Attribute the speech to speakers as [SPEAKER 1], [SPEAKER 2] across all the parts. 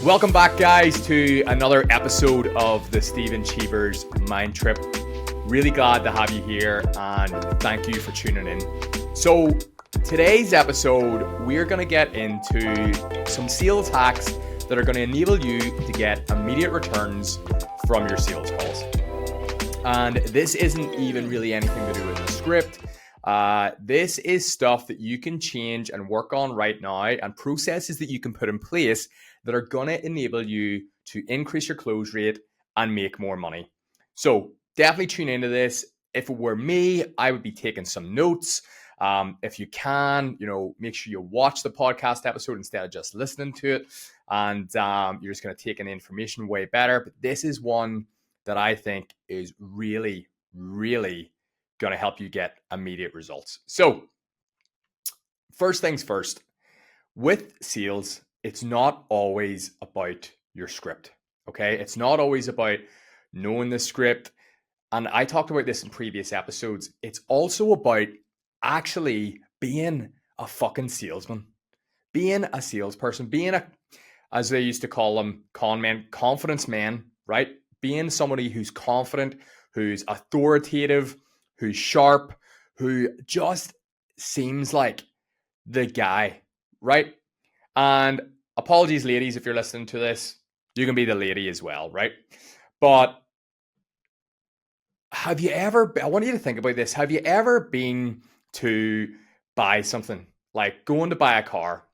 [SPEAKER 1] Welcome back, guys, to another episode of the Stephen Cheevers Mind Trip. Really glad to have you here, and thank you for tuning in. So today's episode, we're going to get into some sales hacks that are going to enable you to get immediate returns from your sales calls. And this isn't even really anything to do with the script. This is stuff that you can change and work on right now, and processes that you can put in place that are going to enable you to increase your close rate and make more money. So definitely tune into this. If it were me, I would be taking some notes. If you can, make sure you watch the podcast episode instead of just listening to it. And you're just going to take in the information way better. But this is one that I think is really, really going to help you get immediate results. So first things first, with sales, it's not always about your script, okay? It's not always about knowing the script. And I talked about this in previous episodes. It's also about actually being a fucking salesman, being a salesperson, being a, as they used to call them, con men, confidence man, right? Being somebody who's confident, who's authoritative, who's sharp, who just seems like the guy, right? And apologies, ladies, if you're listening to this, you can be the lady as well, right? But have you ever, I want you to think about this. Have you ever been to buy something, like going to buy a car,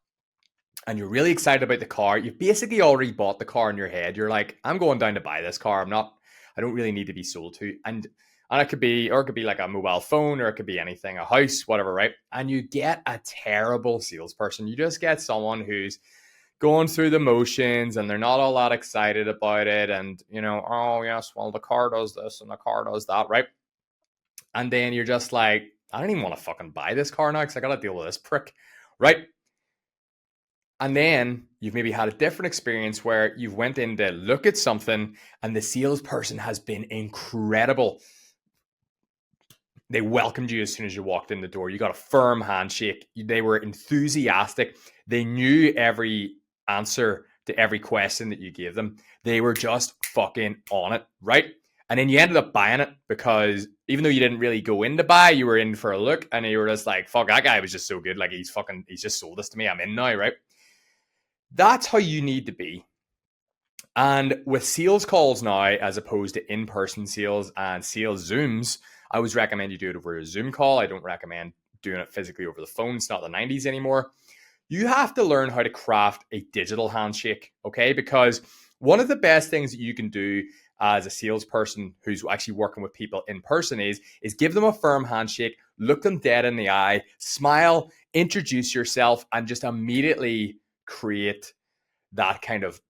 [SPEAKER 1] and you're really excited about the car? You've basically already bought the car in your head. You're like, I'm going down to buy this car. I don't really need to be sold to. And it could be like a mobile phone, or it could be anything, a house, whatever, right? And you get a terrible salesperson. You just get someone who's going through the motions and they're not all that excited about it. And, oh yes, well, the car does this and the car does that, right? And then you're just like, I don't even want to fucking buy this car now because I got to deal with this prick, right? And then you've maybe had a different experience where you've went in to look at something and the salesperson has been incredible. They welcomed you as soon as you walked in the door. You got a firm handshake. They were enthusiastic. They knew every answer to every question that you gave them. They were just fucking on it, right? And then you ended up buying it because even though you didn't really go in to buy, you were in for a look, and you were just like, fuck, that guy was just so good. Like, he's just sold this to me. I'm in now, right? That's how you need to be. And with sales calls now, as opposed to in-person sales and sales Zooms, I always recommend you do it over a Zoom call. I don't recommend doing it physically over the phone. It's not the 90s anymore. You have to learn how to craft a digital handshake, okay? Because one of the best things that you can do as a salesperson who's actually working with people in person is give them a firm handshake, look them dead in the eye, smile, introduce yourself, and just immediately create that kind of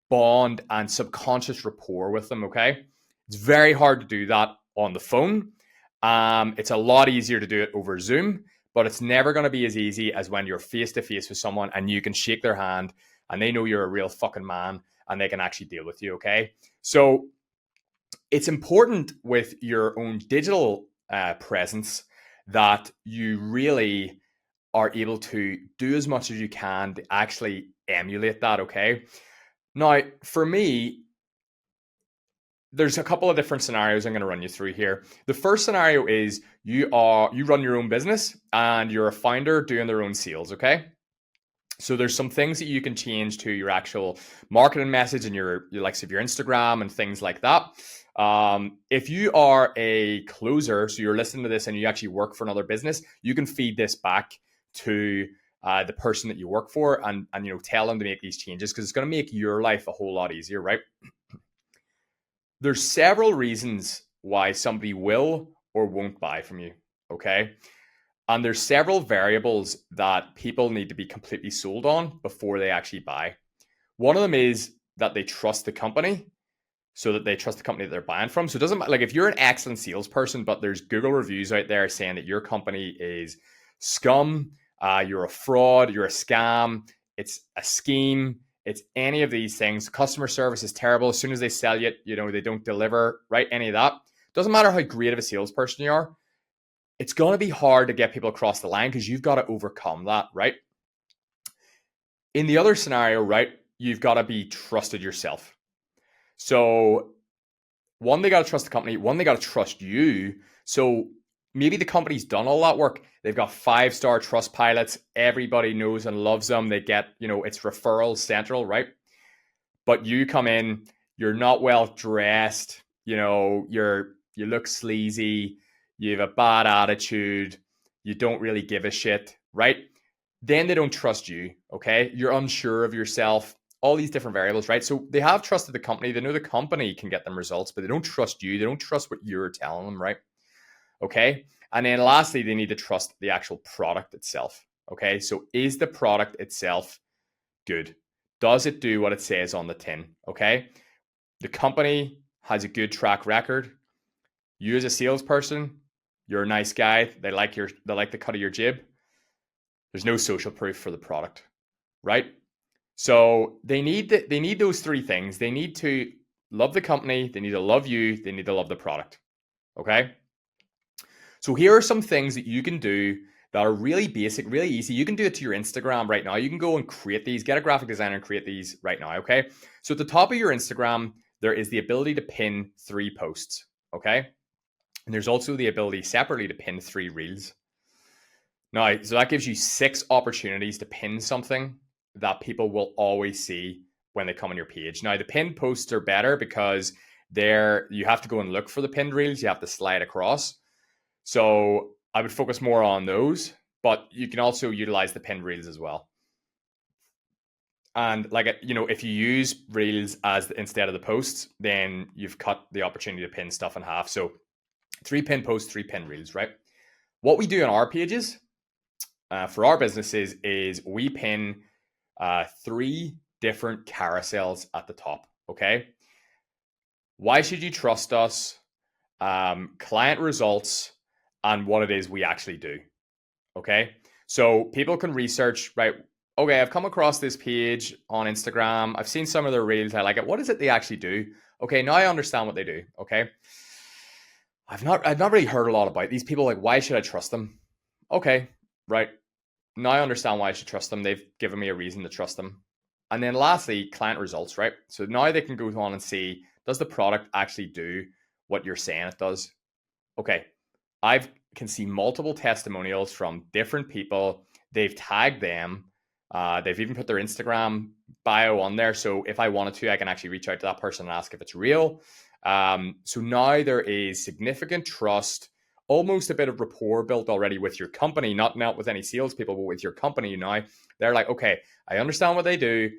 [SPEAKER 1] bond and subconscious rapport with them, okay? It's very hard to do that on the phone. It's a lot easier to do it over Zoom, but it's never going to be as easy as when you're face to face with someone and you can shake their hand and they know you're a real fucking man and they can actually deal with you, okay? So it's important with your own digital presence that you really are able to do as much as you can to actually emulate that, okay? Now, for me, there's a couple of different scenarios I'm going to run you through here. The first scenario is you run your own business and you're a founder doing their own sales, okay? So there's some things that you can change to your actual marketing message and your likes of your Instagram and things like that. If you are a closer, so you're listening to this and you actually work for another business, you can feed this back to the person that you work for and tell them to make these changes, because it's going to make your life a whole lot easier, right? There's several reasons why somebody will or won't buy from you, okay? And there's several variables that people need to be completely sold on before they actually buy. One of them is that they trust the company, so that they trust the company that they're buying from. So it doesn't matter, like if you're an excellent salesperson, but there's Google reviews out there saying that your company is scum, you're a fraud, you're a scam, it's a scheme, it's any of these things. Customer service is terrible. As soon as they sell you, they don't deliver, right? Any of that. Doesn't matter how great of a salesperson you are. It's going to be hard to get people across the line because you've got to overcome that, right? In the other scenario, right, you've got to be trusted yourself. So one, they got to trust the company. One, they got to trust you. So maybe the company's done all that work. They've got 5-star trust pilots. Everybody knows and loves them. They get, it's referral central, right? But you come in, you're not well dressed, you look sleazy, you have a bad attitude, you don't really give a shit, right? Then they don't trust you, okay? You're unsure of yourself, all these different variables, right? So they have trusted the company. They know the company can get them results, but they don't trust you. They don't trust what you're telling them, right? Okay. And then lastly, they need to trust the actual product itself. Okay. So is the product itself good? Does it do what it says on the tin? Okay. The company has a good track record. You as a salesperson, you're a nice guy. They like the cut of your jib. There's no social proof for the product, right? So they need those three things. They need to love the company, they need to love you, they need to love the product. Okay? So here are some things that you can do that are really basic, really easy. You can do it to your Instagram right now. You can go and create these, get a graphic designer and create these right now, okay? So at the top of your Instagram, there is the ability to pin 3 posts, okay? And there's also the ability separately to pin 3 reels. Now, so that gives you 6 opportunities to pin something that people will always see when they come on your page. Now, the pinned posts are better because you have to go and look for the pinned reels. You have to slide across. So I would focus more on those, but you can also utilize the pinned reels as well. And if you use reels instead of the posts, then you've cut the opportunity to pin stuff in half. So 3 pin posts, 3 pin reels, right? What we do on our pages for our businesses is we pin 3 different carousels at the top. Okay. Why should you trust us? Client results, and what it is we actually do. Okay. So people can research, right? Okay, I've come across this page on Instagram. I've seen some of their reels. I like it. What is it they actually do? Okay, now I understand what they do. Okay. I've not really heard a lot about these people. Like, why should I trust them? Okay, right. Now I understand why I should trust them. They've given me a reason to trust them. And then lastly, client results, right? So now they can go on and see, does the product actually do what you're saying it does? Okay, I can see multiple testimonials from different people. They've tagged them. They've even put their Instagram bio on there. So if I wanted to, I can actually reach out to that person and ask if it's real. So now there is significant trust, almost a bit of rapport built already with your company, not with any salespeople, but with your company. Now they're like, okay, I understand what they do.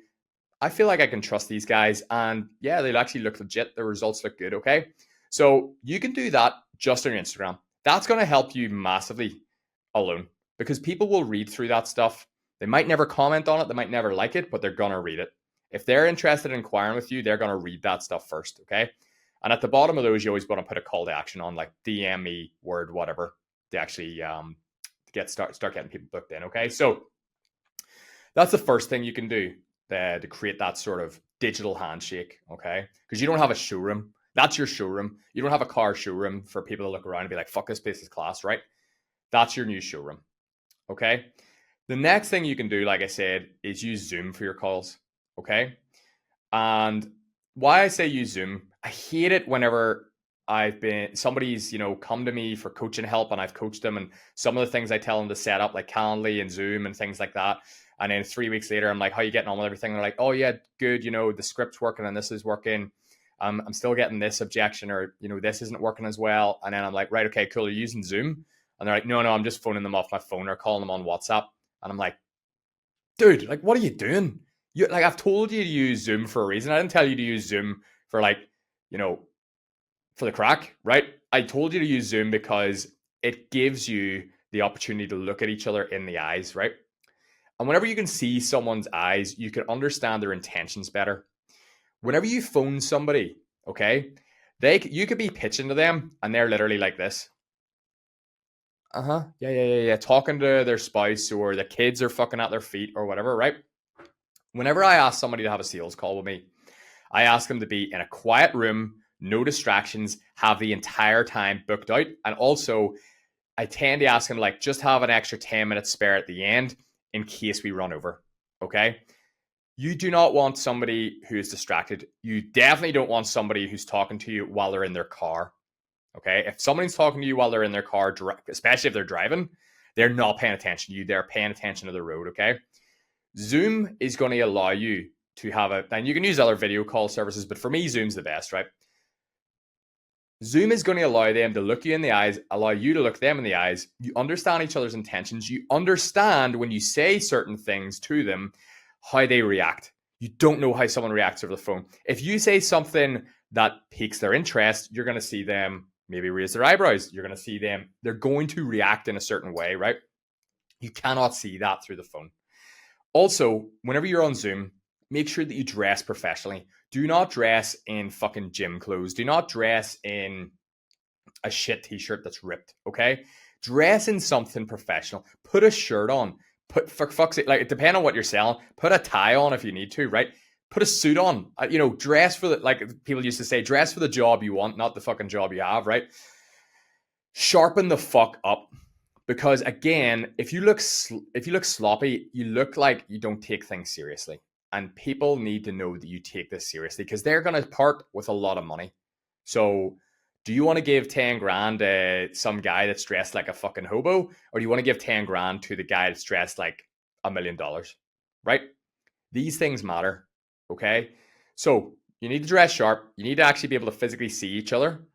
[SPEAKER 1] I feel like I can trust these guys. And yeah, they'll actually look legit. The results look good. Okay. So you can do that just on your Instagram. That's going to help you massively alone because people will read through that stuff. They might never comment on it. They might never like it, but they're going to read it. If they're interested in inquiring with you, they're going to read that stuff first. Okay. And at the bottom of those, you always want to put a call to action on, like DM me, word, whatever, to actually start getting people booked in. Okay. So that's the first thing you can do to create that sort of digital handshake. Okay. Because you don't have a showroom. That's your showroom. You don't have a car showroom for people to look around and be like, fuck, this place is class, right? That's your new showroom. Okay. The next thing you can do, like I said, is use Zoom for your calls. Okay. And why I say use Zoom, I hate it whenever somebody's, come to me for coaching help and I've coached them, and some of the things I tell them to set up, like Calendly and Zoom and things like that. And then 3 weeks later, I'm like, how are you getting on with everything? And they're like, oh yeah, good. The script's working and this is working. I'm still getting this objection, or, this isn't working as well. And then I'm like, right, okay, cool. You're using Zoom? And they're like, no, I'm just phoning them off my phone or calling them on WhatsApp. And I'm like, dude, like, what are you doing? I've told you to use Zoom for a reason. I didn't tell you to use Zoom for for the crack, right? I told you to use Zoom because it gives you the opportunity to look at each other in the eyes, right? And whenever you can see someone's eyes, you can understand their intentions better. Whenever you phone somebody, okay, you could be pitching to them and they're literally like this. Yeah. Talking to their spouse, or the kids are fucking at their feet or whatever, right? Whenever I ask somebody to have a sales call with me, I ask them to be in a quiet room, no distractions, have the entire time booked out. And also, I tend to ask them, like, just have an extra 10 minutes spare at the end in case we run over. Okay. You do not want somebody who is distracted. You definitely don't want somebody who's talking to you while they're in their car. Okay. If somebody's talking to you while they're in their car, especially if they're driving, they're not paying attention to you. They're paying attention to the road. Okay. Zoom is going to allow you to have and you can use other video call services, but for me, Zoom's the best, right? Zoom is going to allow them to look you in the eyes, allow you to look them in the eyes. You understand each other's intentions. You understand when you say certain things to them, how they react. You don't know how someone reacts over the phone. If you say something that piques their interest, you're going to see them maybe raise their eyebrows. You're going to see them, they're going to react in a certain way, right? You cannot see that through the phone. Also, whenever you're on Zoom, make sure that you dress professionally. Do not dress in fucking gym clothes. Do not dress in a shit t-shirt that's ripped, okay? Dress in something professional. Put a shirt on. Put, for fuck's sake, like, depending on what you're selling, put a tie on if you need to, right? Put a suit on. Dress for the, like people used to say, dress for the job you want, not the fucking job you have, right? Sharpen the fuck up. Because again, if you look sloppy, you look like you don't take things seriously. And people need to know that you take this seriously because they're going to part with a lot of money. So do you want to give 10 grand to some guy that's dressed like a fucking hobo? Or do you want to give 10 grand to the guy that's dressed like $1 million? Right? These things matter. Okay. So you need to dress sharp. You need to actually be able to physically see each other.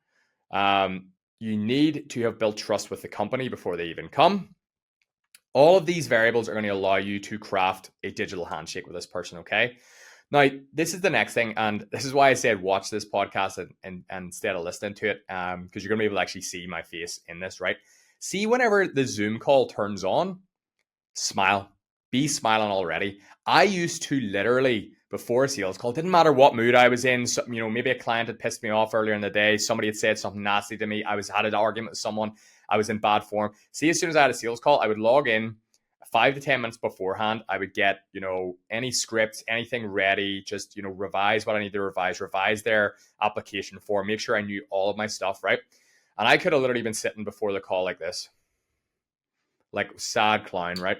[SPEAKER 1] You need to have built trust with the company before they even come. All of these variables are going to allow you to craft a digital handshake with this person, okay? Now, this is the next thing, and this is why I said watch this podcast and instead of listening to it, because you're going to be able to actually see my face in this, right? See, whenever the Zoom call turns on, smile. Be smiling already. I used to literally, before a sales call, didn't matter what mood I was in. So, maybe a client had pissed me off earlier in the day. Somebody had said something nasty to me. I had an argument with someone. I was in bad form. See, as soon as I had a sales call, I would log in 5 to 10 minutes beforehand. I would get, any scripts, anything ready, just, revise what I need to revise their application form, make sure I knew all of my stuff, right? And I could have literally been sitting before the call like this, like sad clown, right?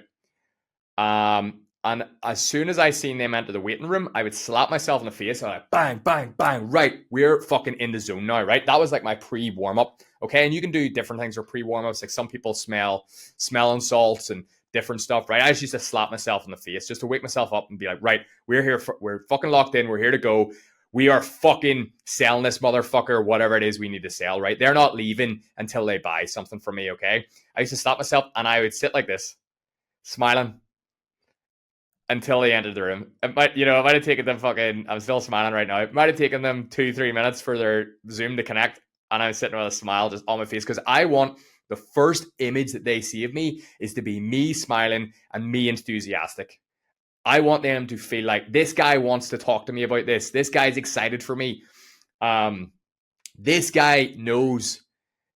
[SPEAKER 1] And as soon as I seen them enter the waiting room, I would slap myself in the face and like bang, bang, bang. Right, we're fucking in the zone now, right? That was like my pre-warm up. Okay, and you can do different things for pre-warm ups. Like some people smelling salts and different stuff, right? I just used to slap myself in the face just to wake myself up and be like, right, we're here, we're fucking locked in, we're here to go. We are fucking selling this motherfucker, whatever it is we need to sell, right? They're not leaving until they buy something from me, okay? I used to slap myself and I would sit like this, smiling until they entered the room. It might have taken them I'm still smiling right now. It might have taken them 2-3 minutes for their Zoom to connect. And I'm sitting with a smile just on my face because I want the first image that they see of me is to be me smiling and me enthusiastic. I want them to feel like this guy wants to talk to me about this. This guy's excited for me. This guy knows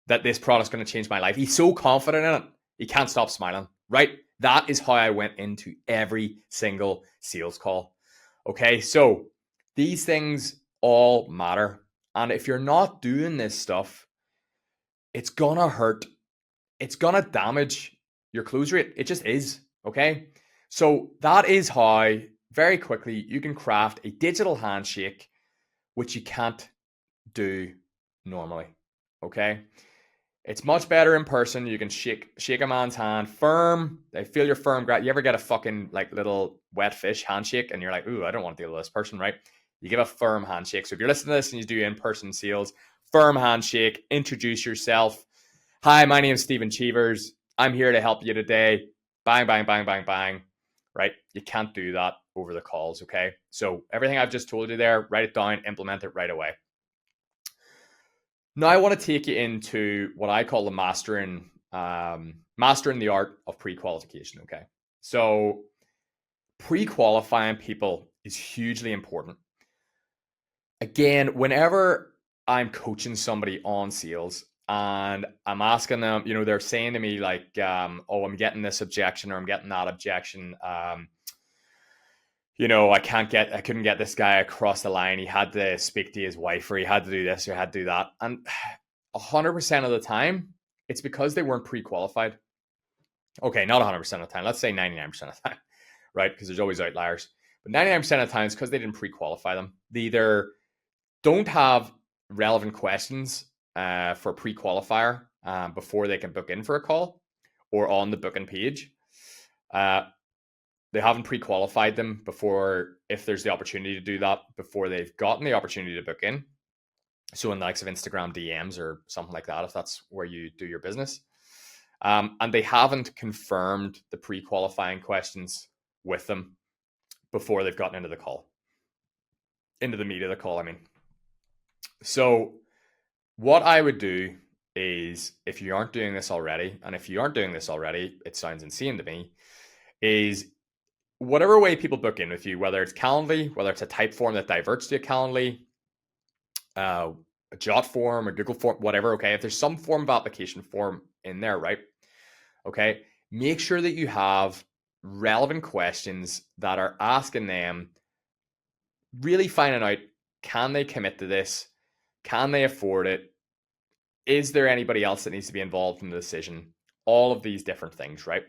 [SPEAKER 1] that this product's going to change my life. He's so confident in it. He can't stop smiling, right? That is how I went into every single sales call. Okay, so these things all matter. And if you're not doing this stuff, it's gonna hurt. It's gonna damage your close rate. It just is. Okay, so that is how very quickly you can craft a digital handshake, which you can't do normally. Okay. It's much better in person. You can shake a man's hand firm. They feel your firm. You ever get a fucking like little wet fish handshake and you're like, ooh, I don't want to deal with this person, right? You give a firm handshake. So if you're listening to this and you do in-person sales, firm handshake, introduce yourself. Hi, my name is Stephen Cheevers. I'm here to help you today. Bang, bang, bang, bang, bang. Right? You can't do that over the calls, okay? So everything I've just told you there, write it down, implement it right away. Now I want to take you into what I call the mastering the art of pre-qualification. Okay, so pre-qualifying people is hugely important. Again, whenever I'm coaching somebody on sales and I'm asking them, they're saying to me like, "Oh, I'm getting this objection or I'm getting that objection." I couldn't get this guy across the line. He had to speak to his wife, or he had to do this, or had to do that. And 100% of the time, it's because they weren't pre-qualified. Okay, not 100% of the time. Let's say 99% of the time, right? Because there's always outliers. But 99% of the times, because they didn't pre-qualify them, they either don't have relevant questions for pre-qualifier before they can book in for a call or on the booking page. They haven't pre-qualified them before, if there's the opportunity to do that, before they've gotten the opportunity to book in. So in the likes of Instagram DMs or something like that, if that's where you do your business. And they haven't confirmed the pre-qualifying questions with them before they've gotten into the call, into the meat of the call, I mean. So what I would do is, if you aren't doing this already, and if you aren't doing this already, it sounds insane to me, is whatever way people book in with you, whether it's Calendly, whether it's a type form that diverts to a Calendly, a Jot form or Google form, whatever, okay? If there's some form of application form in there, right? Okay, make sure that you have relevant questions that are asking them, really finding out, can they commit to this? Can they afford it? Is there anybody else that needs to be involved in the decision? All of these different things, right?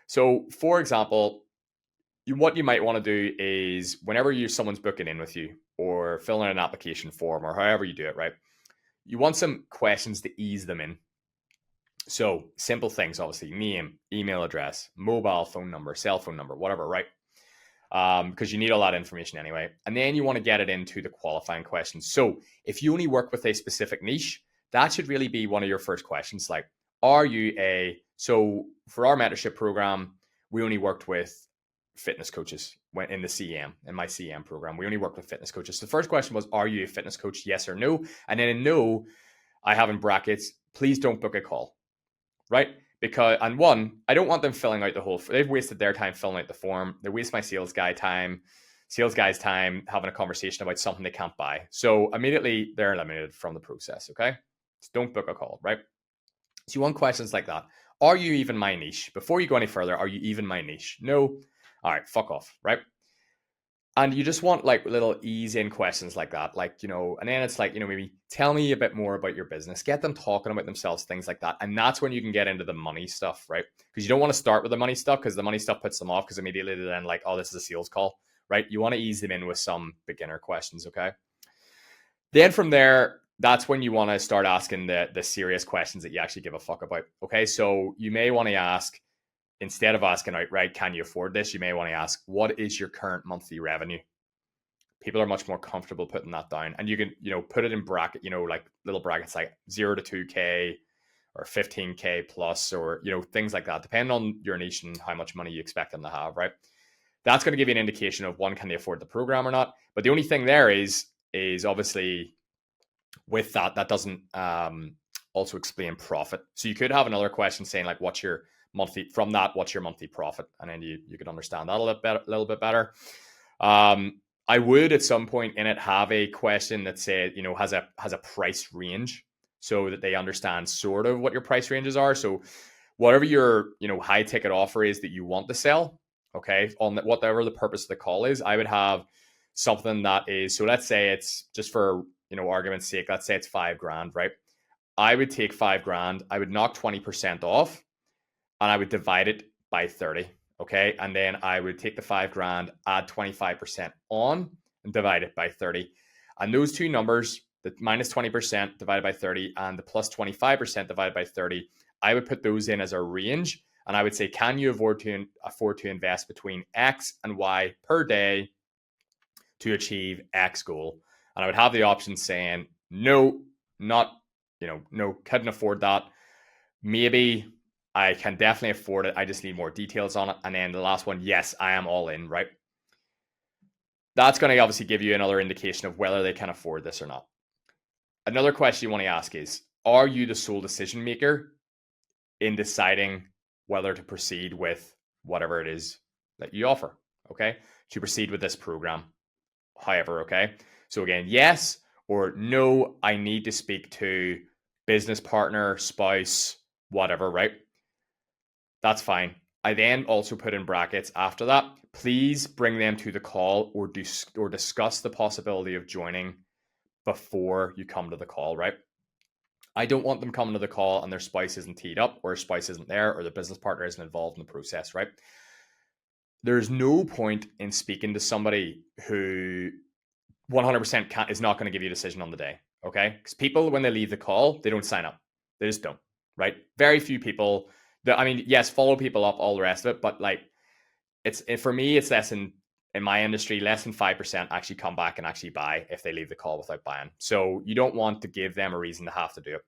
[SPEAKER 1] So, for example, what you might want to do is, whenever someone's booking in with you or filling out an application form or however you do it, right? You want some questions to ease them in. So simple things, obviously, name, email address, mobile phone number, cell phone number, whatever, right? Because you need all that information anyway. And then you want to get it into the qualifying questions. So if you only work with a specific niche, that should really be one of your first questions. Like, so for our mentorship program, we only worked with fitness coaches in the CM, in my CM program. We only worked with fitness coaches. So the first question was, are you a fitness coach? Yes or no? And then in no, I have in brackets, please don't book a call. Right? Because, and one, I don't want them filling out the whole, they've wasted their time filling out the form. They waste my sales guy's time having a conversation about something they can't buy. So immediately they're eliminated from the process. Okay. So don't book a call, right? So you want questions like that. Are you even my niche? Before you go any further, are you even my niche? No. All right, fuck off, right? And you just want like little ease in questions like that, like, and then it's like, maybe tell me a bit more about your business, get them talking about themselves, things like that. And that's when you can get into the money stuff, right? Because you don't want to start with the money stuff, because the money stuff puts them off, because immediately they're then like, oh, this is a sales call, right? You want to ease them in with some beginner questions, okay? Then from there, that's when you want to start asking the serious questions that you actually give a fuck about, okay? So you may want to ask, instead of asking outright, can you afford this? You may want to ask, what is your current monthly revenue? People are much more comfortable putting that down. And you can, put it in bracket, like little brackets like 0 to 2K or 15K plus, or, things like that, depending on your niche and how much money you expect them to have, right? That's going to give you an indication of, one, can they afford the program or not? But the only thing there is obviously with that doesn't also explain profit. So you could have another question saying like, what's your monthly profit? And then you could understand that a little bit better. I would at some point in it have a question that said, has a price range, so that they understand sort of what your price ranges are. So whatever your, high ticket offer is that you want to sell, okay, on whatever the purpose of the call is, I would have something that is, so let's say it's just for, argument's sake, let's say it's $5,000, right? I would take $5,000, I would knock 20% off, and I would divide it by 30. Okay. And then I would take the $5,000, add 25% on, and divide it by 30. And those two numbers, the minus 20% divided by 30 and the plus 25% divided by 30, I would put those in as a range. And I would say, can you afford to invest between X and Y per day to achieve X goal? And I would have the option saying, no, not, no, couldn't afford that. Maybe I can definitely afford it, I just need more details on it. And then the last one, yes, I am all in, right? That's going to obviously give you another indication of whether they can afford this or not. Another question you want to ask is, are you the sole decision maker in deciding whether to proceed with whatever it is that you offer, okay? To proceed with this program, however, okay? So again, yes or no, I need to speak to business partner, spouse, whatever, right? That's fine. I then also put in brackets after that, please bring them to the call or discuss the possibility of joining before you come to the call, right? I don't want them coming to the call and their spouse isn't teed up, or spouse isn't there, or the business partner isn't involved in the process, right? there's no point in speaking to somebody who 100% is not going to give you a decision on the day. Okay. Because people, when they leave the call, they don't sign up. They just don't. Right. Very few people that, I mean, yes, follow people up, all the rest of it. But like, for me, it's less than, in my industry, less than 5% actually come back and actually buy if they leave the call without buying. So you don't want to give them a reason to have to do it.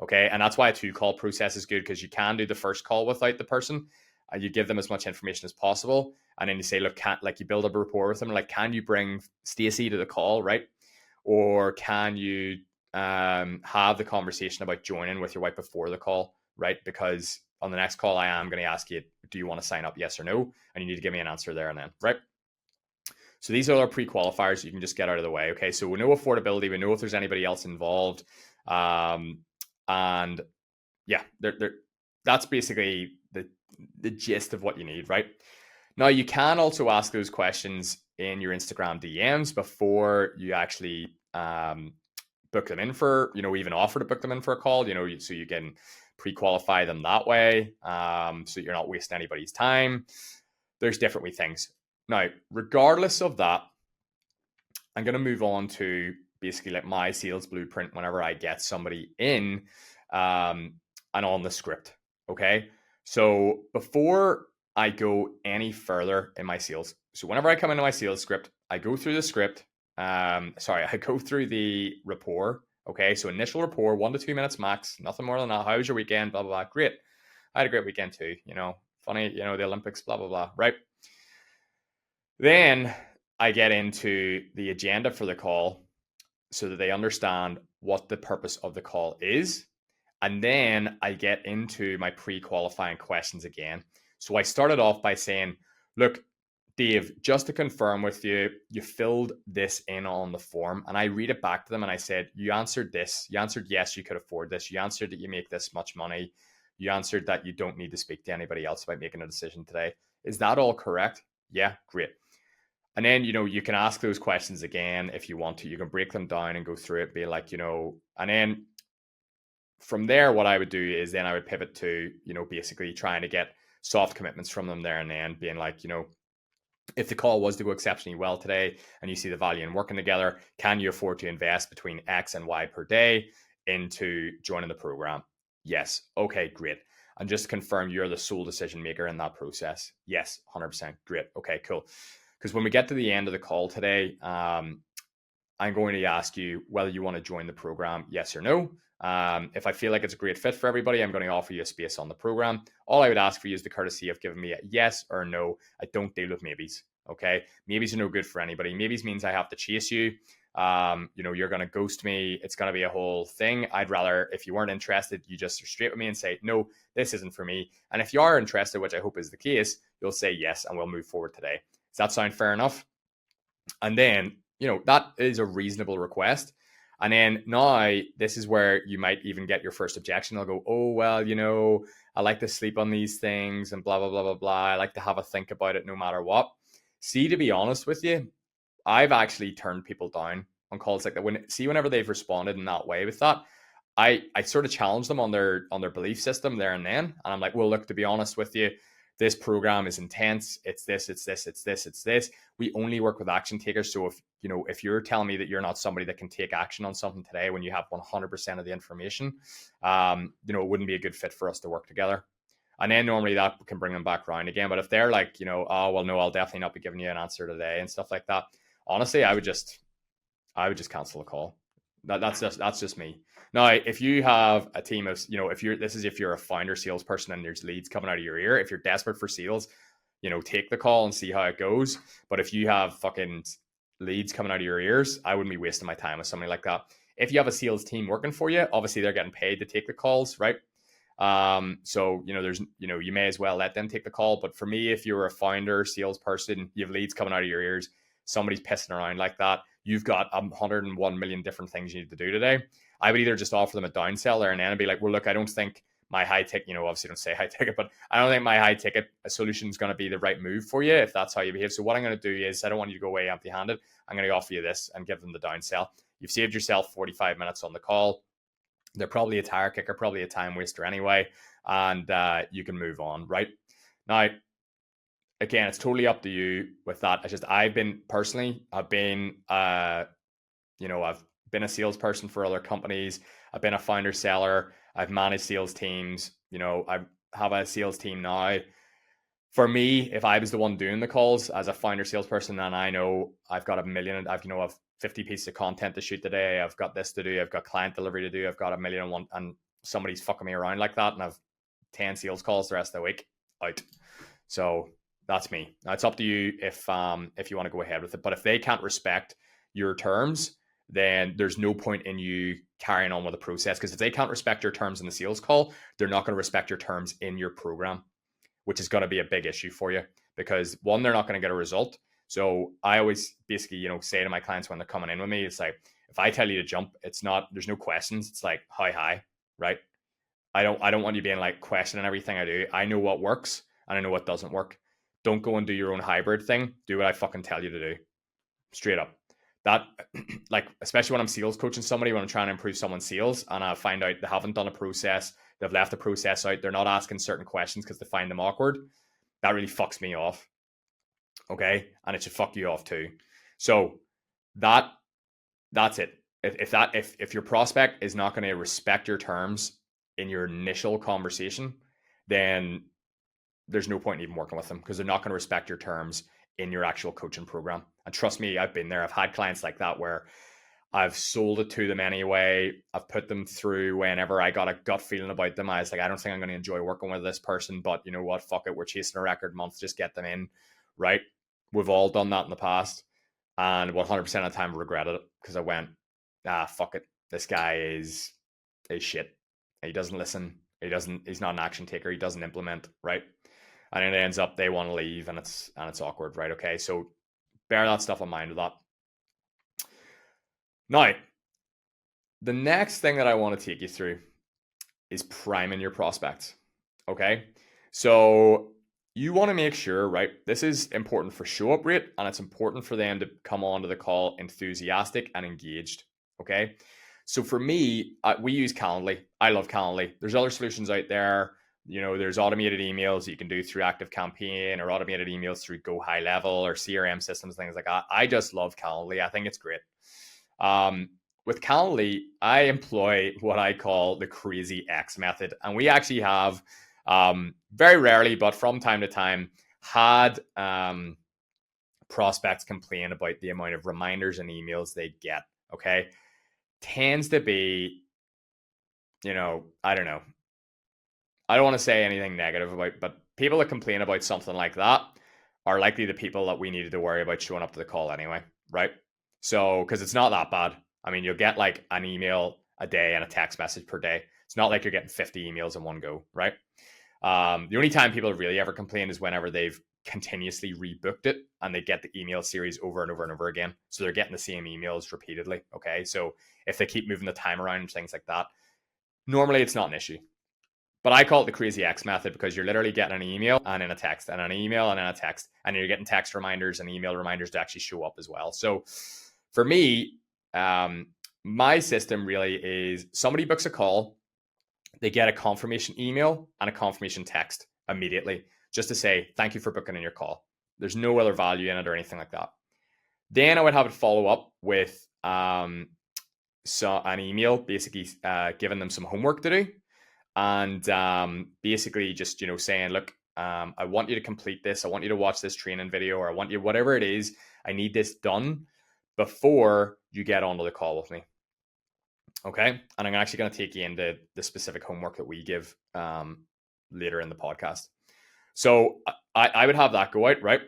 [SPEAKER 1] Okay. And that's why a 2 call process is good, because you can do the first call without the person. You give them as much information as possible. And then you say, look, like you build up a rapport with them. Like, can you bring Stacy to the call? Right. Or can you have the conversation about joining with your wife before the call? Right. Because on the next call, I am going to ask you, do you want to sign up? Yes or no? And you need to give me an answer there and then. Right. So these are our pre-qualifiers. You can just get out of the way. Okay. So we know affordability. We know if there's anybody else involved. And yeah, that's basically the gist of what you need, right? Now, you can also ask those questions in your Instagram DMs before you actually book them in for, even offer to book them in for a call, so you can pre-qualify them that way, so you're not wasting anybody's time. There's different wee things. Now, regardless of that, I'm going to move on to basically like my sales blueprint whenever I get somebody in and on the script. Okay. So before I go any further in my sales, so whenever I come into my sales script, I go through the script. I go through the rapport. Okay. So initial rapport, 1 to 2 minutes max, nothing more than that. How was your weekend? Blah, blah, blah. Great. I had a great weekend too. Funny, the Olympics, blah, blah, blah. Right. Then I get into the agenda for the call so that they understand what the purpose of the call is. And then I get into my pre-qualifying questions again. So I started off by saying, look, Dave, just to confirm with you, you filled this in on the form. And I read it back to them and I said, you answered this. You answered yes, you could afford this. You answered that you make this much money. You answered that you don't need to speak to anybody else about making a decision today. Is that all correct? Yeah, great. And then, you can ask those questions again if you want to. You can break them down and go through it, be like, and then from there, what I would do is then I would pivot to, basically trying to get soft commitments from them there and then, being like, if the call was to go exceptionally well today and you see the value in working together, can you afford to invest between X and Y per day into joining the program? Yes. Okay, great. And just to confirm, you're the sole decision maker in that process. Yes, 100%. Great. Okay, cool. Because when we get to the end of the call today, I'm going to ask you whether you want to join the program, yes or no. If I feel like it's a great fit for everybody, I'm going to offer you a space on the program. All I would ask for you is the courtesy of giving me a yes or no. I don't deal with maybes. Okay. Maybes are no good for anybody. Maybes means I have to chase you. You're going to ghost me. It's going to be a whole thing. I'd rather, if you weren't interested, you just are straight with me and say, no, this isn't for me. And if you are interested, which I hope is the case, you'll say yes, and we'll move forward today. Does that sound fair enough? And then, that is a reasonable request. And then now this is where you might even get your first objection. They'll go, oh, well, I like to sleep on these things and blah, blah, blah, blah, blah. I like to have a think about it no matter what. See, to be honest with you, I've actually turned people down on calls like that. Whenever they've responded in that way with that, I sort of challenge them on their belief system there and then. And I'm like, well, look, to be honest with you, this program is intense. It's this, it's this, it's this, it's this. We only work with action takers. So if you're telling me that you're not somebody that can take action on something today when you have 100% of the information, it wouldn't be a good fit for us to work together. And then normally that can bring them back around again. But if they're like, oh, well, no, I'll definitely not be giving you an answer today and stuff like that. Honestly, I would just cancel the call. That's just me. Now, if you have a team of, if you're a founder salesperson and there's leads coming out of your ear, if you're desperate for sales, take the call and see how it goes. But if you have fucking leads coming out of your ears, I wouldn't be wasting my time with somebody like that. If you have a sales team working for you, obviously they're getting paid to take the calls, right? So you may as well let them take the call. But for me, if you're a founder salesperson, you have leads coming out of your ears, somebody's pissing around like that, you've got 101 million different things you need to do today. I would either just offer them a downsell there and then be like, well, look, I don't think my high ticket, obviously don't say high ticket, but I don't think my high ticket solution is going to be the right move for you if that's how you behave. So what I'm going to do is I don't want you to go away empty handed. I'm going to offer you this and give them the downsell. You've saved yourself 45 minutes on the call. They're probably a tire kicker, probably a time waster anyway, and you can move on, right? Now, again, it's totally up to you with that. It's just I've been I've been a salesperson for other companies. I've been a founder seller. I've managed sales teams. I have a sales team now. For me, if I was the one doing the calls as a founder salesperson, and I know I've got a million, I've 50 pieces of content to shoot today. I've got this to do. I've got client delivery to do. I've got a million and one, and somebody's fucking me around like that, and I've 10 sales calls the rest of the week out. So that's me. Now it's up to you if you want to go ahead with it. But if they can't respect your terms, then there's no point in you carrying on with the process, because if they can't respect your terms in the sales call, they're not going to respect your terms in your program, which is going to be a big issue for you, because one, they're not going to get a result. So I always basically, say to my clients when they're coming in with me, it's like, if I tell you to jump, there's no questions. It's like, hi, right? I don't want you being like questioning everything I do. I know what works and I know what doesn't work. Don't go and do your own hybrid thing. Do what I fucking tell you to do. Straight up. That, like, especially when I'm sales coaching somebody, when I'm trying to improve someone's sales and I find out they haven't done a process, they've left the process out, they're not asking certain questions because they find them awkward. That really fucks me off. Okay. And it should fuck you off too. So that's it. If your prospect is not going to respect your terms in your initial conversation, then there's no point in even working with them, because they're not going to respect your terms in your actual coaching program. And trust me, I've been there. I've had clients like that where I've sold it to them anyway. I've put them through whenever I got a gut feeling about them. I was like, I don't think I'm going to enjoy working with this person, but you know what? Fuck it. We're chasing a record month. Just get them in, right? We've all done that in the past. And 100% of the time regretted it, because I went, fuck it. This guy is shit. He doesn't listen. He's not an action taker. He doesn't implement, right? And it ends up they want to leave, and it's awkward, right? Okay. So bear that stuff in mind with that. Now, the next thing that I want to take you through is priming your prospects. Okay. So you want to make sure, right? This is important for show up rate, and it's important for them to come onto the call enthusiastic and engaged. Okay. So for me, we use Calendly. I love Calendly. There's other solutions out there. There's automated emails that you can do through ActiveCampaign, or automated emails through Go High Level, or CRM systems, things like that. I just love Calendly. I think it's great. With Calendly, I employ what I call the crazy X method. And we actually have, very rarely, but from time to time, had prospects complain about the amount of reminders and emails they get. Okay. Tends to be, I don't know. I don't want to say anything negative about, but people that complain about something like that are likely the people that we needed to worry about showing up to the call anyway, right? So, because it's not that bad. I mean, you'll get like an email a day and a text message per day. It's not like you're getting 50 emails in one go, right? The only time people really ever complain is whenever they've continuously rebooked it and they get the email series over and over and over again. So they're getting the same emails repeatedly. Okay. So if they keep moving the time around and things like that, normally it's not an issue. But I call it the crazy X method, because you're literally getting an email and then a text and an email and then a text, and you're getting text reminders and email reminders to actually show up as well. So for me, my system really is somebody books a call, they get a confirmation email and a confirmation text immediately, just to say, thank you for booking in your call. There's no other value in it or anything like that. Then I would have it follow up with an email, basically giving them some homework to do. And basically just, saying, look, I want you to complete this. I want you to watch this training video, or I want you, whatever it is, I need this done before you get onto the call with me. Okay. And I'm actually going to take you into the specific homework that we give later in the podcast. So I would have that go out, right?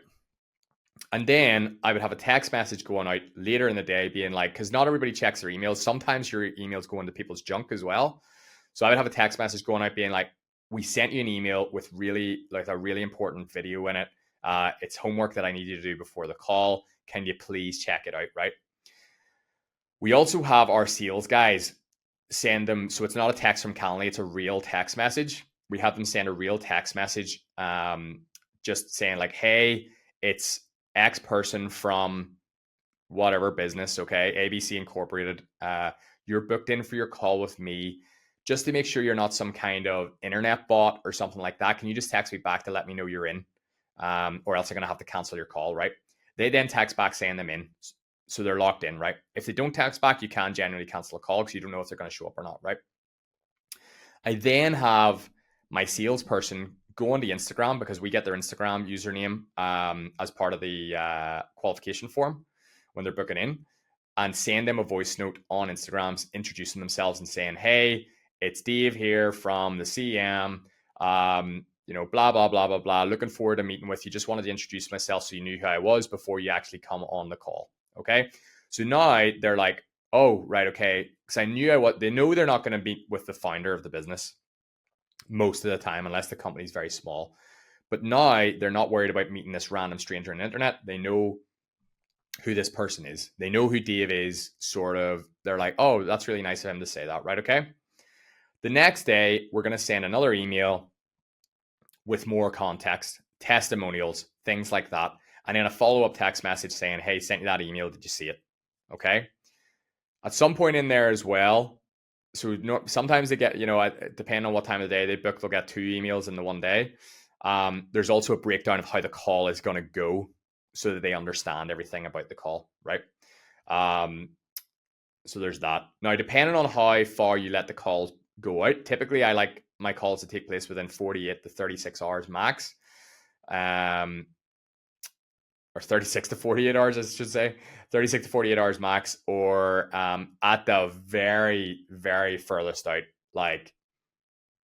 [SPEAKER 1] And then I would have a text message going out later in the day being like, because not everybody checks their emails. Sometimes your emails go into people's junk as well. So I would have a text message going out being like, we sent you an email with a really important video in it. It's homework that I need you to do before the call. Can you please check it out, right? We also have our sales guys send them, so it's not a text from Calendly, it's a real text message. We have them send a real text message just saying like, hey, it's X person from whatever business, okay, ABC Incorporated. You're booked in for your call with me. Just to make sure you're not some kind of internet bot or something like that, can you just text me back to let me know you're in? or else they're going to have to cancel your call, right? They then text back saying them in. So they're locked in, right? If they don't text back, you can generally cancel a call because you don't know if they're going to show up or not, right? I then have my salesperson go onto Instagram because we get their Instagram username as part of the qualification form when they're booking in, and send them a voice note on Instagram introducing themselves and saying, hey, it's Dave here from the CM. Blah, blah, blah, blah, blah. Looking forward to meeting with you. Just wanted to introduce myself so you knew who I was before you actually come on the call. Okay. So now they're like, oh, right, okay. Because I knew they know they're not going to meet with the founder of the business most of the time, unless the company's very small. But now they're not worried about meeting this random stranger on the internet. They know who this person is. They know who Dave is, sort of. They're like, oh, that's really nice of him to say that, right? Okay. The next day, we're going to send another email with more context, testimonials, things like that. And then a follow-up text message saying, hey, sent you that email. Did you see it? Okay. At some point in there as well, so sometimes they get, depending on what time of the day they book, they'll get 2 emails in the one day. There's also a breakdown of how the call is going to go so that they understand everything about the call, right? So there's that. Now, depending on how far you let the calls go out, typically I like my calls to take place within 48 to 36 hours max. Or 36 to 48 hours, I should say, 36 to 48 hours max, or at the very, very furthest out, like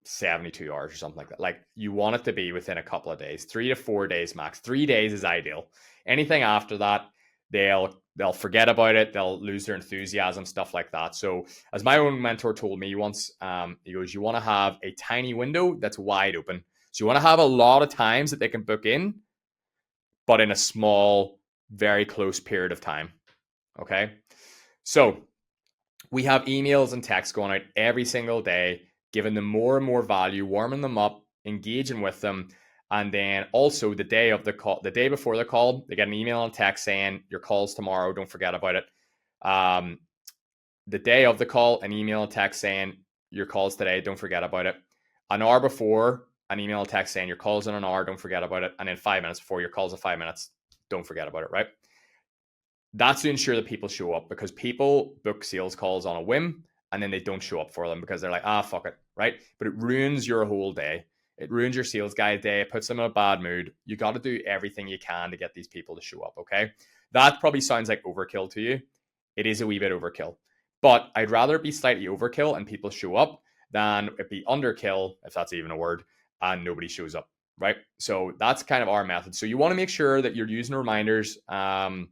[SPEAKER 1] 72 hours or something like that. Like you want it to be within a couple of days, 3 to 4 days max. 3 days is ideal. Anything after that, they'll forget about it. They'll lose their enthusiasm, stuff like that. So as my own mentor told me once, he goes, you want to have a tiny window that's wide open. So you want to have a lot of times that they can book in, but in a small, very close period of time. Okay. So we have emails and texts going out every single day, giving them more and more value, warming them up, engaging with them. And then also the day of the call, the day before the call, they get an email and text saying your call's tomorrow. Don't forget about it. The day of the call, an email and text saying your call's today. Don't forget about it. An hour before, an email and text saying your call's in an hour. Don't forget about it. And then 5 minutes before, your call's in 5 minutes. Don't forget about it, right? That's to ensure that people show up, because people book sales calls on a whim and then they don't show up for them because they're like, fuck it, right? But it ruins your whole day. It ruins your sales guy's day. It puts them in a bad mood. You got to do everything you can to get these people to show up, okay? That probably sounds like overkill to you. It is a wee bit overkill. But I'd rather it be slightly overkill and people show up than it be underkill, if that's even a word, and nobody shows up, right? So that's kind of our method. So you want to make sure that you're using reminders and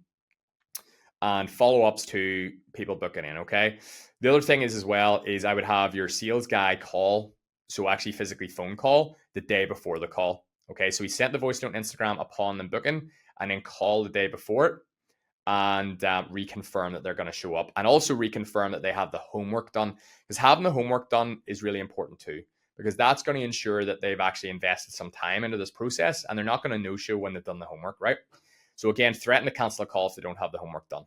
[SPEAKER 1] follow-ups to people booking in, okay? The other thing is as well is I would have your sales guy call, so actually physically phone call the day before the call, okay? So he sent the voice note on Instagram upon them booking, and then call the day before it and reconfirm that they're going to show up, and also reconfirm that they have the homework done, because having the homework done is really important too, because that's going to ensure that they've actually invested some time into this process and they're not going to no-show when they've done the homework, right? So again, threaten to cancel a call if they don't have the homework done.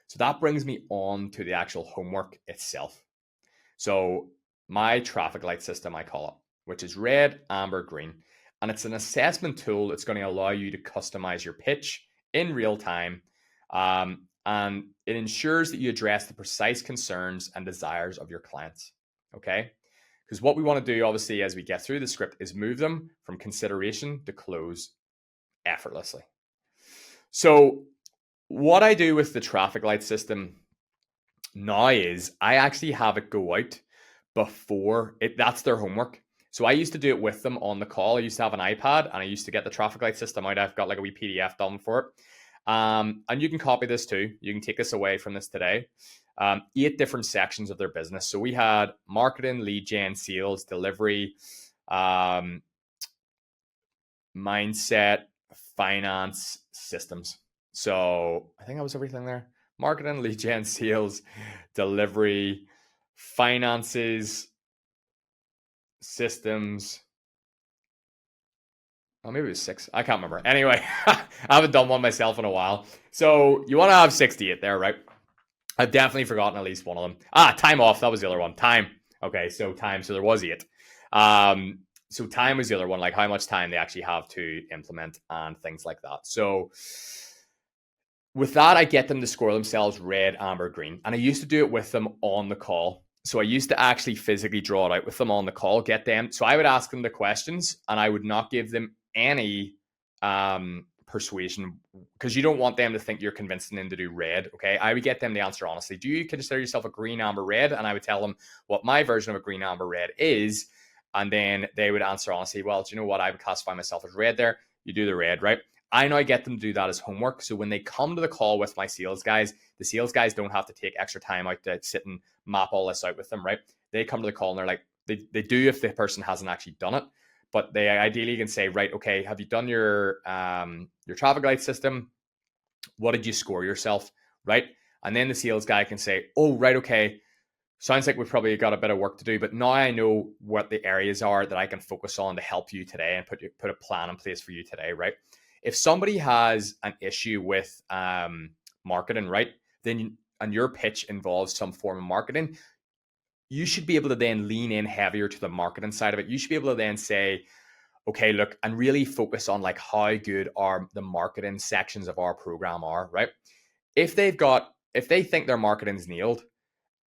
[SPEAKER 1] So that brings me on to the actual homework itself. So my traffic light system, I call it, which is red, amber, green. And it's an assessment tool that's going to allow you to customize your pitch in real time. And it ensures that you address the precise concerns and desires of your clients. Okay. Because what we want to do, obviously, as we get through the script, is move them from consideration to close effortlessly. So what I do with the traffic light system now is I actually have it go out before it. That's their homework. So I used to do it with them on the call. I used to have an iPad and I used to get the traffic light system out. I've got like a wee PDF done for it. And you can copy this too. You can take this away from this today. 8 different sections of their business. So we had marketing, lead gen, sales, delivery, mindset, finance, systems. So I think that was everything there. Marketing, lead gen, sales, delivery, finances, systems. Oh, maybe it was 6. I can't remember. Anyway, I haven't done one myself in a while. So you want to have 68 there, right? I've definitely forgotten at least one of them. Time off. That was the other one. Time. Okay, so time. So there was 8. So time was the other one, like how much time they actually have to implement and things like that. So with that, I get them to score themselves red, amber, green. And I used to do it with them on the call. So I used to actually physically draw it out with them on the call, get them. So I would ask them the questions and I would not give them any persuasion, because you don't want them to think you're convincing them to do red. Okay. I would get them to answer honestly. Do you consider yourself a green, amber, red? And I would tell them what my version of a green, amber, red is. And then they would answer honestly, well, do you know what? I would classify myself as red there. You do the red, right? I now get them to do that as homework. So when they come to the call with my sales guys, the sales guys don't have to take extra time out to sit and map all this out with them, right? They come to the call and they're like, they do if the person hasn't actually done it. But they ideally can say, right, okay, have you done your traffic light system? What did you score yourself, right? And then the sales guy can say, oh, right, okay, sounds like we've probably got a bit of work to do, but now I know what the areas are that I can focus on to help you today and put a plan in place for you today, right? If somebody has an issue with marketing, right, then and your pitch involves some form of marketing, you should be able to then lean in heavier to the marketing side of it. You should be able to then say, okay, look, and really focus on like how good are the marketing sections of our program are, right? If they think their marketing's nailed,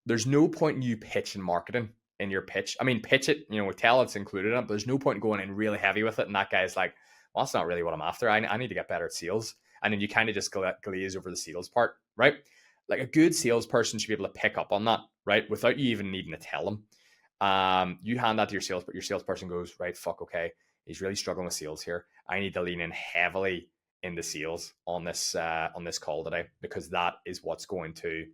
[SPEAKER 1] there's no point in you pitching marketing in your pitch. I mean, pitch it, tell it's included in it, but there's no point in going in really heavy with it. And that guy's like, well, that's not really what I'm after. I need to get better at sales. And then you kind of just glaze over the sales part, right? Like a good salesperson should be able to pick up on that, right? Without you even needing to tell them. You hand that to your salesperson goes, right, fuck, okay, he's really struggling with sales here. I need to lean in heavily into sales on this call today, because that is what's going to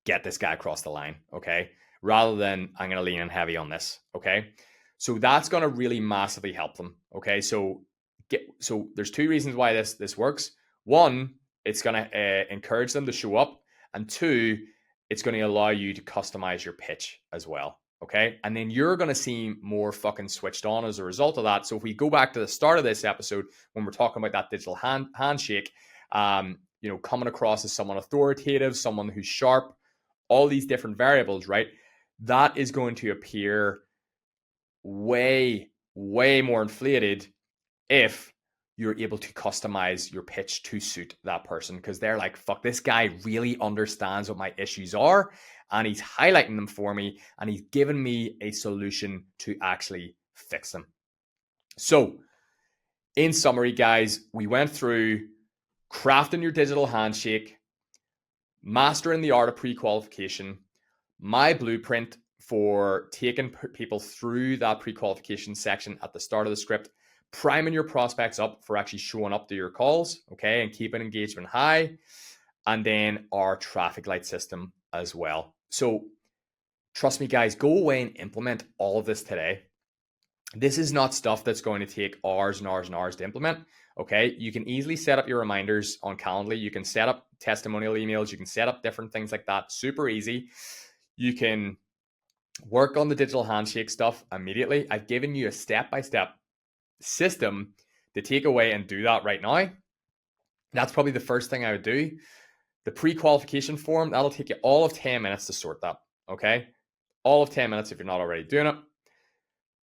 [SPEAKER 1] get this guy across the line, okay? Rather than I'm going to lean in heavy on this, okay? So that's going to really massively help them, okay? So there's two reasons why this works. One, it's going to encourage them to show up, and two, it's going to allow you to customize your pitch as well, okay? And then you're going to seem more fucking switched on as a result of that. So if we go back to the start of this episode when we're talking about that digital handshake, coming across as someone authoritative, someone who's sharp, all these different variables, right? That is going to appear way, way more inflated if you're able to customize your pitch to suit that person, because they're like, fuck, this guy really understands what my issues are and he's highlighting them for me and he's given me a solution to actually fix them. So in summary, guys, we went through crafting your digital handshake, mastering the art of pre-qualification, my blueprint for taking people through that pre-qualification section at the start of the script, priming your prospects up for actually showing up to your calls, okay, and keeping engagement high, and then our traffic light system as well. So trust me, guys, go away and implement all of this today. This is not stuff that's going to take hours and hours and hours to implement. Okay, you can easily set up your reminders on Calendly. You can set up testimonial emails. You can set up different things like that. Super easy. You can work on the digital handshake stuff immediately. I've given you a step-by-step system to take away and do that right now. That's probably the first thing I would do. The pre-qualification form, that'll take you all of 10 minutes to sort that. Okay, all of 10 minutes if you're not already doing it.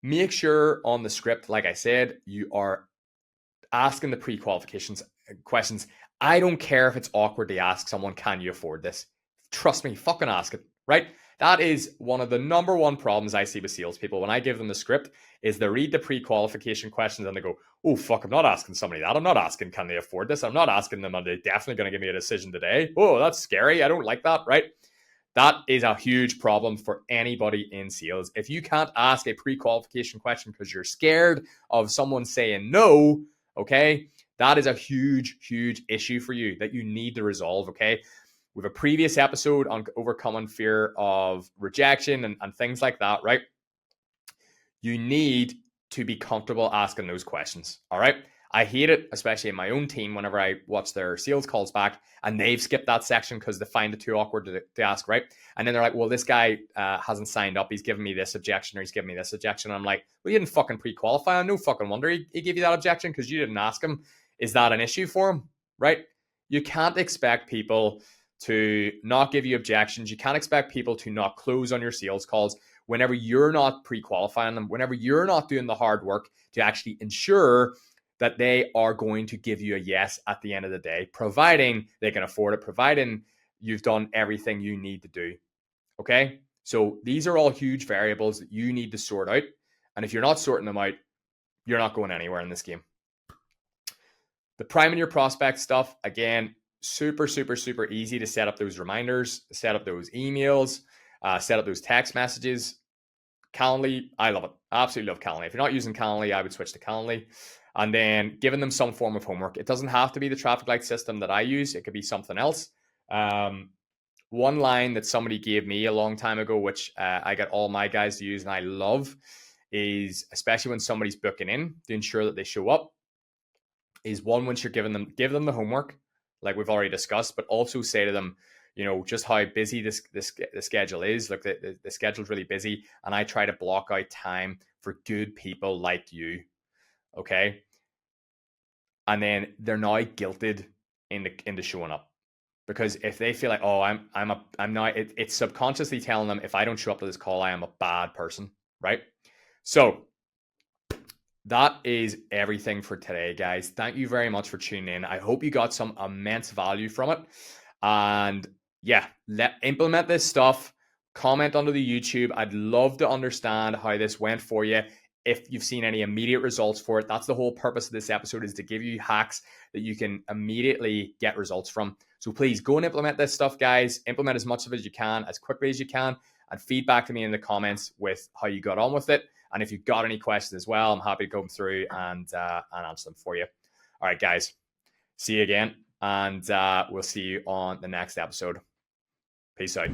[SPEAKER 1] Make sure on the script, like I said, you are asking the pre-qualifications questions. I don't care if it's awkward to ask someone, can you afford this? Trust me, fucking ask it, right? That is one of the number one problems I see with salespeople. When I give them the script, is they read the pre-qualification questions and they go, oh, fuck, I'm not asking somebody that. I'm not asking, can they afford this? I'm not asking them, are they definitely going to give me a decision today? Oh, that's scary. I don't like that, right? That is a huge problem for anybody in sales. If you can't ask a pre-qualification question because you're scared of someone saying no, okay, that is a huge, huge issue for you that you need to resolve, okay? We have a previous episode on overcoming fear of rejection and things like that, right? You need to be comfortable asking those questions, all right? I hate it, especially in my own team, whenever I watch their sales calls back and they've skipped that section because they find it too awkward to ask, right? And then they're like, well, this guy hasn't signed up. He's giving me this objection or he's giving me this objection. And I'm like, well, you didn't fucking pre-qualify. No fucking wonder he gave you that objection because you didn't ask him. Is that an issue for him, right? You can't expect people to not give you objections. You can't expect people to not close on your sales calls whenever you're not pre-qualifying them, whenever you're not doing the hard work to actually ensure that they are going to give you a yes at the end of the day, providing they can afford it, providing you've done everything you need to do. Okay? So these are all huge variables that you need to sort out. And if you're not sorting them out, you're not going anywhere in this game. The priming your prospect stuff, again, super, super, super easy to set up those reminders, set up those emails, set up those text messages. Calendly, I love it. I absolutely love Calendly. If you're not using Calendly, I would switch to Calendly. And then giving them some form of homework. It doesn't have to be the traffic light system that I use. It could be something else. One line that somebody gave me a long time ago, which I get all my guys to use and I love, is especially when somebody's booking in to ensure that they show up, is one, once you're giving them, give them the homework, like we've already discussed, but also say to them, you know, just how busy the schedule is. Like the schedule's really busy, and I try to block out time for good people like you. Okay. And then they're now guilted into showing up. Because if they feel like, oh, I'm not, it's subconsciously telling them, if I don't show up to this call, I am a bad person, right? So that is everything for today, guys. Thank you very much for tuning in. I hope you got some immense value from it. And yeah, implement this stuff. Comment under the YouTube. I'd love to understand how this went for you. If you've seen any immediate results for it, that's the whole purpose of this episode, is to give you hacks that you can immediately get results from. So please go and implement this stuff, guys. Implement as much of it as you can, as quickly as you can, and feedback to me in the comments with how you got on with it. And if you've got any questions as well, I'm happy to go through and answer them for you. All right, guys. See you again. And we'll see you on the next episode. Peace out.